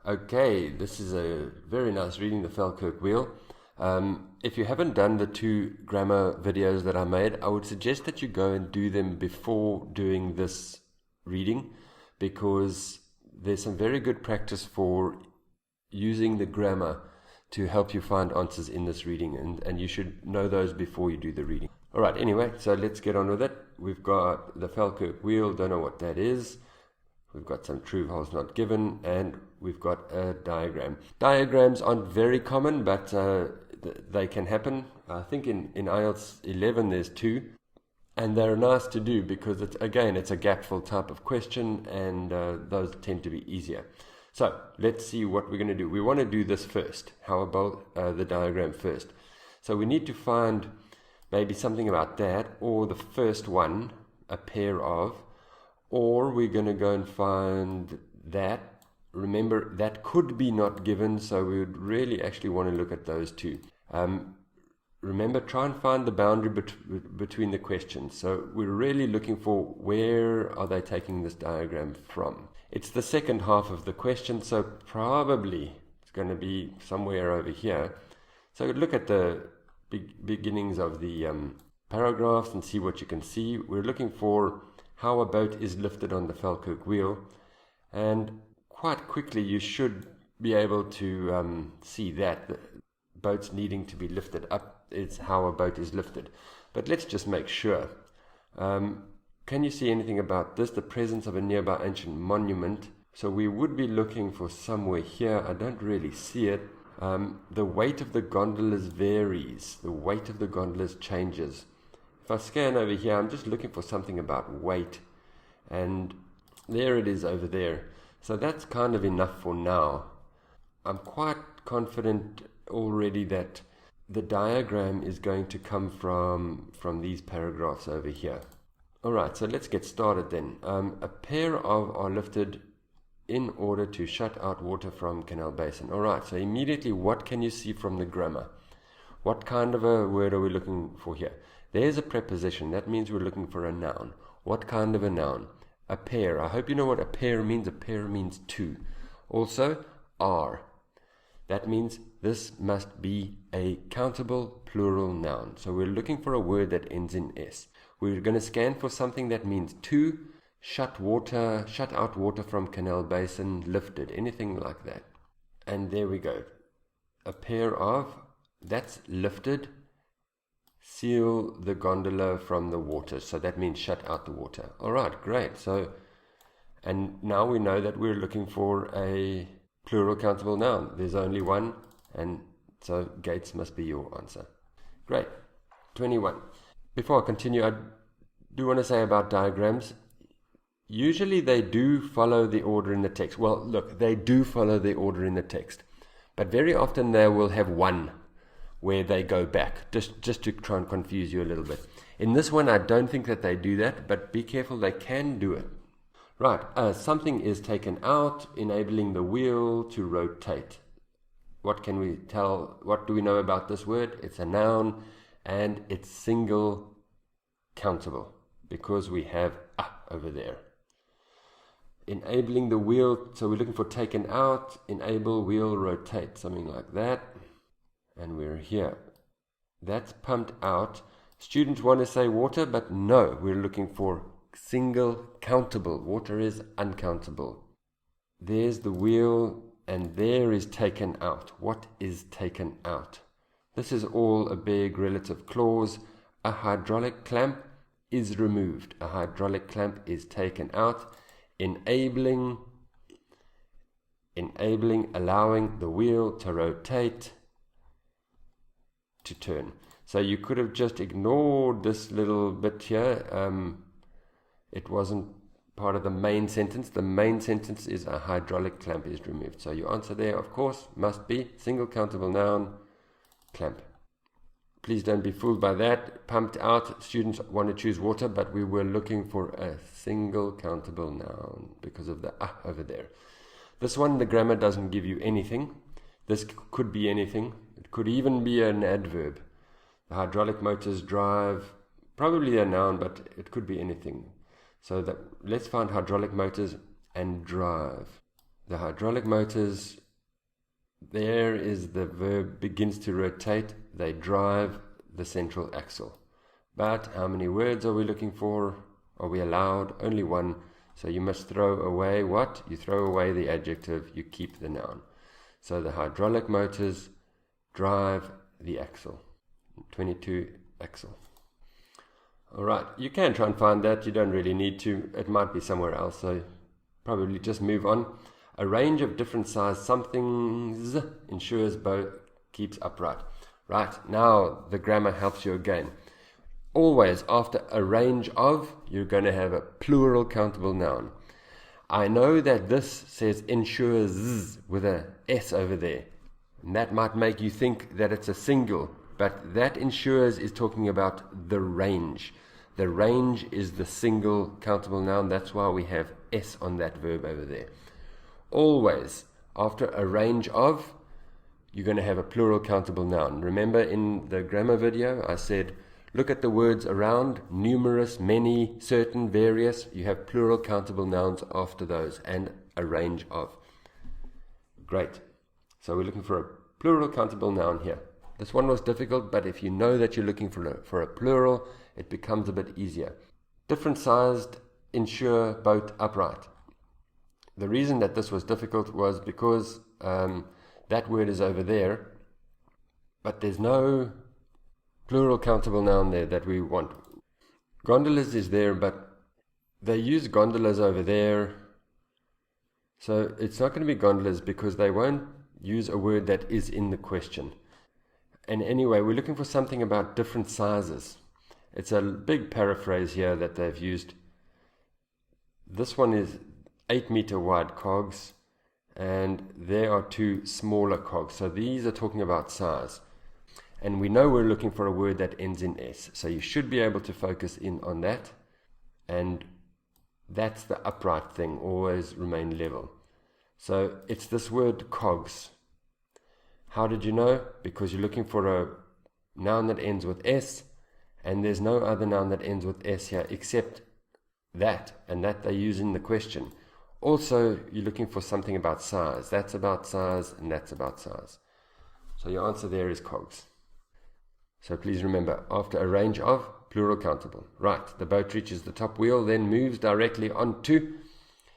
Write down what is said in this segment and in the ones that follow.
Okay, this is a very nice reading, the Falkirk wheel. If you haven't done the 2 grammar videos that I made, I would suggest that you go and do them before doing this reading, because there's some very good practice for using the grammar to help you find answers in this reading, and you should know those before you do the reading. Alright, anyway, so let's get on with it. We've got the Falkirk wheel, don't know what that is. We've got some true false not given, and we've got a diagram. Diagrams aren't very common, but they can happen. I think in IELTS 11 there's 2, and they're nice to do because it's a gap-fill type of question, and those tend to be easier. So let's see what we're going to do. We want to do this first. How about the diagram first? So we need to find maybe something about that, or the first one, a pair of, or we're going to go and find that. Remember, that could be not given, so we would really actually want to look at those 2. Remember, try and find the boundary between the questions. So we're really looking for where are they taking this diagram from. It's the second half of the question, so probably it's going to be somewhere over here. So look at the beginnings of the paragraphs and see what you can see. We're looking for how a boat is lifted on the Falkirk wheel, and quite quickly you should be able to see that the boats needing to be lifted up is how a boat is lifted. But let's just make sure. Can you see anything about this? The presence of a nearby ancient monument. So we would be looking for somewhere here. I don't really see it. The weight of the gondolas varies. The weight of the gondolas changes. If I scan over here, I'm just looking for something about weight. And there it is over there. So that's kind of enough for now. I'm quite confident already that the diagram is going to come from these paragraphs over here. Alright, so let's get started then. A pair of are lifted in order to shut out water from canal basin. Alright, so immediately what can you see from the grammar? What kind of a word are we looking for here? There's a preposition. That means we're looking for a noun. What kind of a noun? A pair. I hope you know what a pair means. A pair means 2. Also, are. That means this must be a countable plural noun. So we're looking for a word that ends in S. We're going to scan for something that means 2, shut out water from canal basin, lifted, anything like that. And there we go. A pair of, that's lifted, seal the gondola from the water. So that means shut out the water. All right, great. So, and now we know that we're looking for a plural countable noun. There's only one, and so gates must be your answer. Great. 21. Before I continue, I do want to say about diagrams, usually they do follow the order in the text. Well, look, they do follow the order in the text, but very often they will have one where they go back, just to try and confuse you a little bit. In this one, I don't think that they do that, but be careful, they can do it. Right, something is taken out, enabling the wheel to rotate. What can we tell? What do we know about this word? It's a noun, and it's single countable because we have over there. Enabling the wheel, so we're looking for taken out, enable, wheel, rotate, something like that. And we're here. That's pumped out. Students want to say water, but no, we're looking for single countable. Water is uncountable. There's the wheel, and there is taken out. What is taken out? This is all a big relative clause. A hydraulic clamp is removed. A hydraulic clamp is taken out. Enabling, allowing the wheel to rotate, to turn. So you could have just ignored this little bit here. It wasn't part of the main sentence. The main sentence is a hydraulic clamp is removed. So your answer there, of course, must be single countable noun, clamp. Please don't be fooled by that. Pumped out, students want to choose water, but we were looking for a single countable noun because of the over there. This one, the grammar doesn't give you anything. This could be anything. It could even be an adverb. The hydraulic motors drive, probably a noun, but it could be anything. So let's find hydraulic motors and drive. the hydraulic motors, there is the verb begins to rotate. They drive the central axle. But how many words are we looking for? Are we allowed? Only one. So you must throw away what? You throw away the adjective, you keep the noun. So the hydraulic motors drive the axle. 22 axle. Alright, you can try and find that. You don't really need to. It might be somewhere else, so probably just move on. A range of different size somethings ensures both keeps upright. Right, now the grammar helps you again. Always after a range of, you're going to have a plural countable noun. I know that this says ensures with a S over there. And that might make you think that it's a single, but that ensures is talking about the range. The range is the single countable noun. That's why we have S on that verb over there. Always after a range of, you're going to have a plural countable noun. Remember in the grammar video I said look at the words around, numerous, many, certain, various. You have plural countable nouns after those and a range of. Great. So we're looking for a plural countable noun here. This one was difficult, but if you know that you're looking for a plural, it becomes a bit easier. Different sized ensure both upright. The reason that this was difficult was because that word is over there, but there's no plural countable noun there that we want. Gondolas is there, but they use gondolas over there. So it's not going to be gondolas because they won't use a word that is in the question. And anyway, we're looking for something about different sizes. It's a big paraphrase here that they've used. This one is 8-meter wide cogs, and there are 2 smaller cogs. So these are talking about size. And we know we're looking for a word that ends in S. So you should be able to focus in on that. And that's the upright thing, always remain level. So it's this word cogs. How did you know? Because you're looking for a noun that ends with S, and there's no other noun that ends with S here except that, and that they use in the question. Also, you're looking for something about size. That's about size, and that's about size. So your answer there is cogs. So please remember, after a range of, plural countable. Right, the boat reaches the top wheel, then moves directly onto.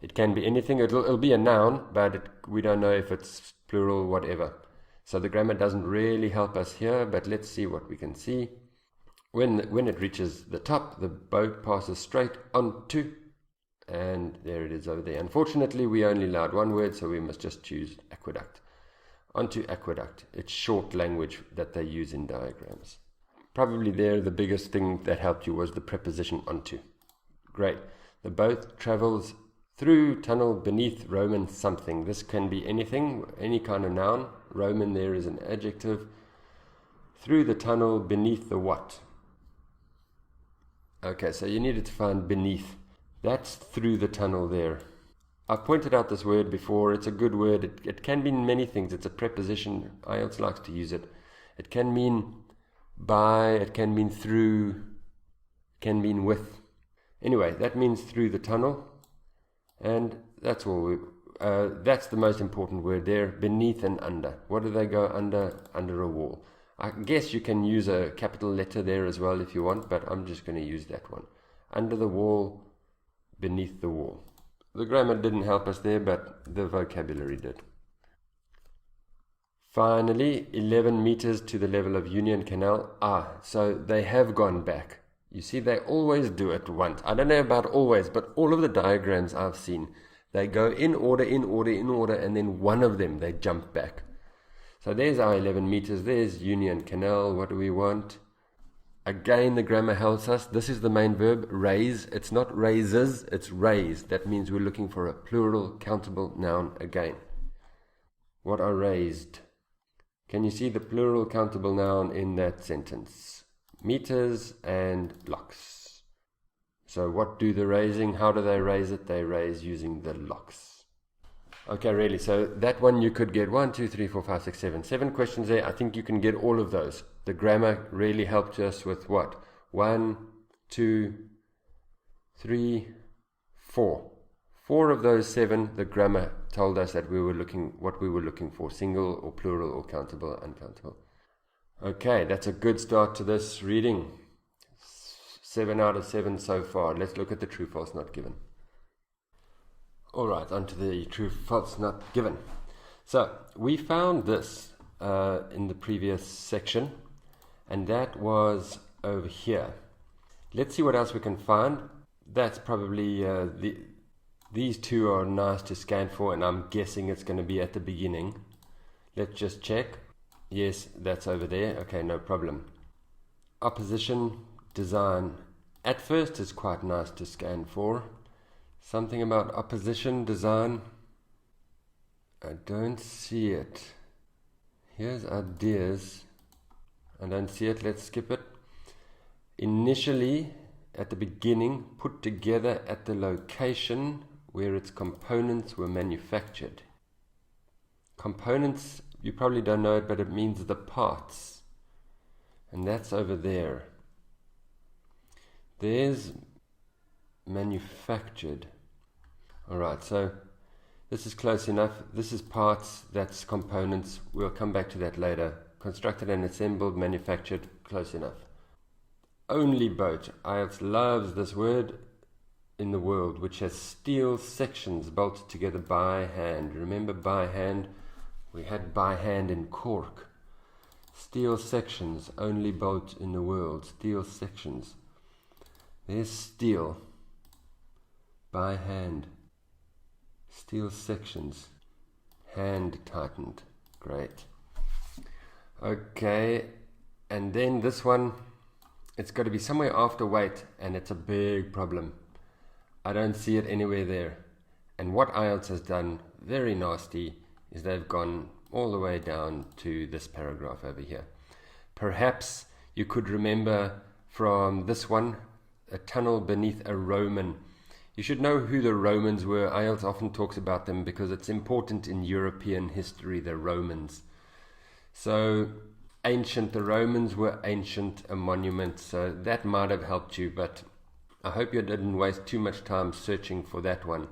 It can be anything. It'll be a noun, but we don't know if it's plural, whatever. So the grammar doesn't really help us here, but let's see what we can see. When it reaches the top, the boat passes straight onto, and there it is over there. Unfortunately, we only allowed one word, so we must just choose aqueduct. Onto aqueduct. It's short language that they use in diagrams. Probably there the biggest thing that helped you was the preposition onto. Great. The boat travels through tunnel beneath Roman something. This can be anything, any kind of noun. Roman there is an adjective. Through the tunnel beneath the what? Okay, so you needed to find beneath. That's through the tunnel there. I've pointed out this word before. It's a good word. It can mean many things. It's a preposition. IELTS likes to use it. It can mean by, it can mean through, it can mean with. Anyway, that means through the tunnel. And that's all. That's the most important word there, beneath and under. What do they go under? Under a wall. I guess you can use a capital letter there as well if you want, but I'm just going to use that one. Under the wall, beneath the wall. The grammar didn't help us there, but the vocabulary did. Finally, 11 meters to the level of Union Canal. So they have gone back. You see, they always do it once. I don't know about always, but all of the diagrams I've seen, they go in order, and then one of them, they jump back. So there's our 11 meters. There's Union Canal. What do we want? Again, the grammar helps us. This is the main verb, raise. It's not raises, it's raise. That means we're looking for a plural countable noun again. What are raised? Can you see the plural countable noun in that sentence? Meters and blocks. So what do the raising? How do they raise it? They raise using the locks. Okay, really. So that one you could get 1, 2, 3, 4, 5, 6, 7. 7 questions there. I think you can get all of those. The grammar really helped us with what? 1, 2, 3, 4. 4 of those 7, the grammar told us that what we were looking for, single or plural or countable, uncountable. Okay, that's a good start to this reading. 7 out of 7 so far. Let's look at the true, false, not given. Alright, on to the true, false, not given. So, we found this in the previous section, and that was over here. Let's see what else we can find. That's probably, these two are nice to scan for, and I'm guessing it's going to be at the beginning. Let's just check. Yes, that's over there. Okay, no problem. Opposition, design. At first it's quite nice to scan for. Something about opposition, design. I don't see it. Here's ideas. I don't see it. Let's skip it. Initially, at the beginning, put together at the location where its components were manufactured. Components, you probably don't know it, but it means the parts. And that's over there. There's manufactured. Alright, so this is close enough. This is parts, that's components. We'll come back to that later. Constructed and assembled, manufactured, close enough. Only boat. IELTS loves this word in the world, which has steel sections bolted together by hand. Remember by hand? We had by hand in Cork. Steel sections, only boat in the world. Steel sections. There's steel. By hand. Steel sections. Hand tightened. Great. Okay. And then this one, it's got to be somewhere after weight, and it's a big problem. I don't see it anywhere there. And what IELTS has done, very nasty, is they've gone all the way down to this paragraph over here. Perhaps you could remember from this one, a tunnel beneath a Roman. You should know who the Romans were. IELTS often talks about them because it's important in European history, the Romans. So ancient, the Romans were ancient, a monument, so that might have helped you, but I hope you didn't waste too much time searching for that one.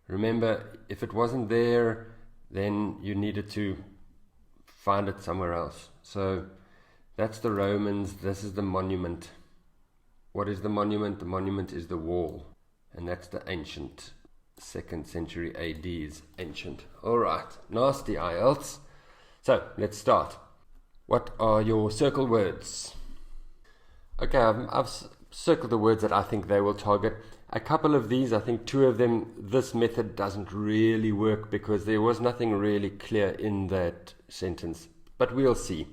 Remember, if it wasn't there, then you needed to find it somewhere else. So that's the Romans, this is the monument. What is the monument? The monument is the wall, and that's the ancient, 2nd century AD is ancient. Alright, nasty IELTS. So let's start. What are your circle words? Okay, I've circled the words that I think they will target. A couple of these, I think 2 of them, this method doesn't really work because there was nothing really clear in that sentence. But we'll see.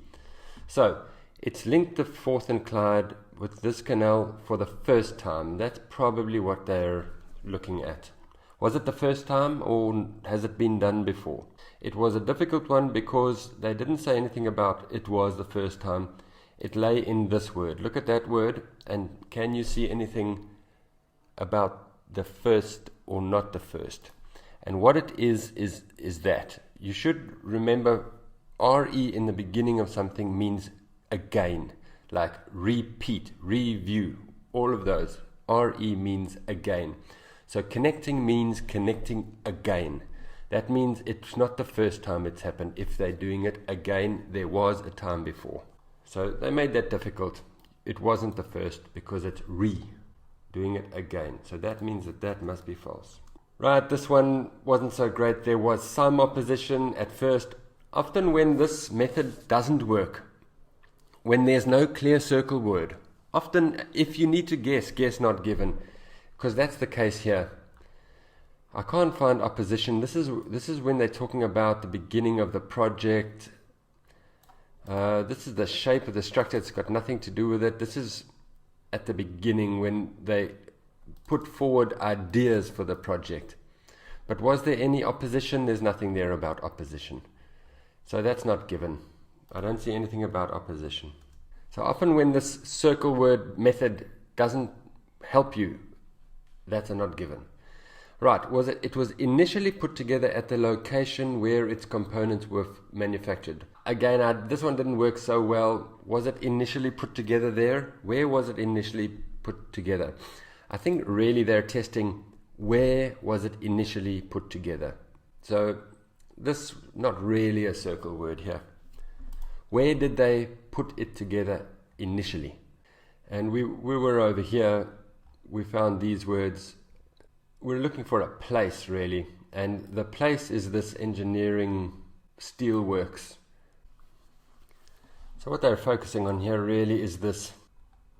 So, it's linked the Forth and Clyde with this canal for the first time. That's probably what they're looking at. Was it the first time, or has it been done before? It was a difficult one because they didn't say anything about it was the first time. It lay in this word. Look at that word, and can you see anything about the first or not the first? And what it is that. You should remember RE in the beginning of something means again, like repeat, review, all of those. RE means again. So connecting means connecting again. That means it's not the first time it's happened. If they're doing it again, there was a time before. So they made that difficult. It wasn't the first because it's doing it again. So that means that must be false. Right, this one wasn't so great. There was some opposition at first. Often when this method doesn't work, when there's no clear circle word, often if you need to guess not given, because that's the case here. I can't find opposition. This is when they're talking about the beginning of the project. This is the shape of the structure. It's got nothing to do with it. This is at the beginning when they put forward ideas for the project. But was there any opposition? There's nothing there about opposition. So that's not given. I don't see anything about opposition. So often when this circle word method doesn't help you, that's a not given. Right, it was initially put together at the location where its components were manufactured. Again, this one didn't work so well. Was it initially put together there? Where was it initially put together? I think really they're testing where was it initially put together. So this, not really a circle word here. Where did they put it together initially? And we were over here, we found these words. We're looking for a place, really, and the place is this engineering steelworks. So what they're focusing on here really is this.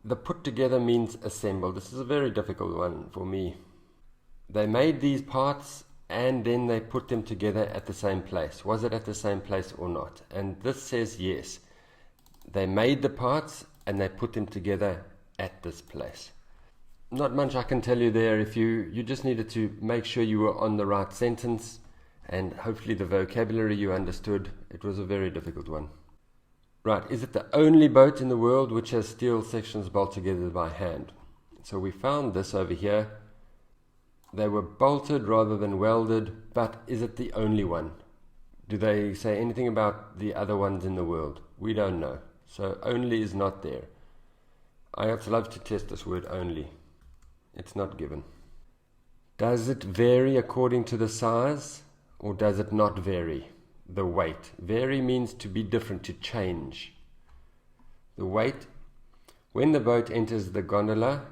The put together means assemble. This is a very difficult one for me. They made these parts and then they put them together at the same place. Was it at the same place or not? And this says yes. They made the parts and they put them together at this place. Not much I can tell you there. If you just needed to make sure you were on the right sentence and hopefully the vocabulary you understood. It was a very difficult one. Right, is it the only boat in the world which has steel sections bolted together by hand? So we found this over here. They were bolted rather than welded, but is it the only one? Do they say anything about the other ones in the world? We don't know. So only is not there. I have to love to test this word only. It's not given. Does it vary according to the size or does it not vary? The weight. Vary means to be different, to change. The weight. When the boat enters the gondola,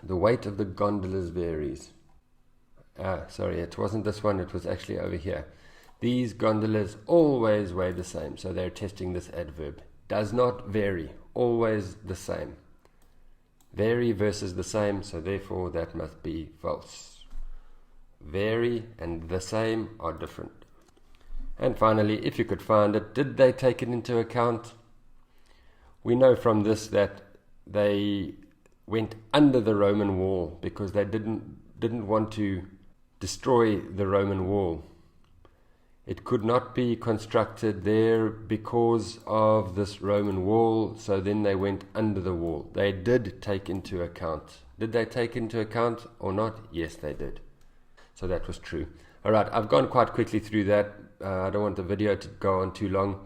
the weight of the gondolas varies. Sorry, it wasn't this one, it was actually over here. These gondolas always weigh the same, so they're testing this adverb. Does not vary, always the same. Vary versus the same, so therefore that must be false. Vary and the same are different. And finally, if you could find it, did they take it into account? We know from this that they went under the Roman wall because they didn't want to destroy the Roman wall. It could not be constructed there because of this Roman wall, so then they went under the wall. They did take into account. Did they take into account or not? Yes, they did. So that was true. All right, I've gone quite quickly through that. I don't want the video to go on too long.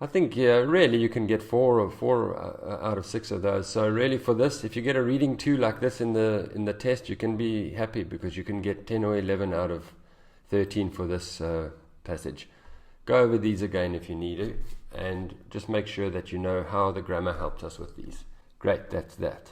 I think really you can get 4 out of 6 of those. So really for this, if you get a reading 2 like this in the test, you can be happy because you can get 10 or 11 out of 13 for this passage. Go over these again if you need to, and just make sure that you know how the grammar helped us with these. Great, that's that.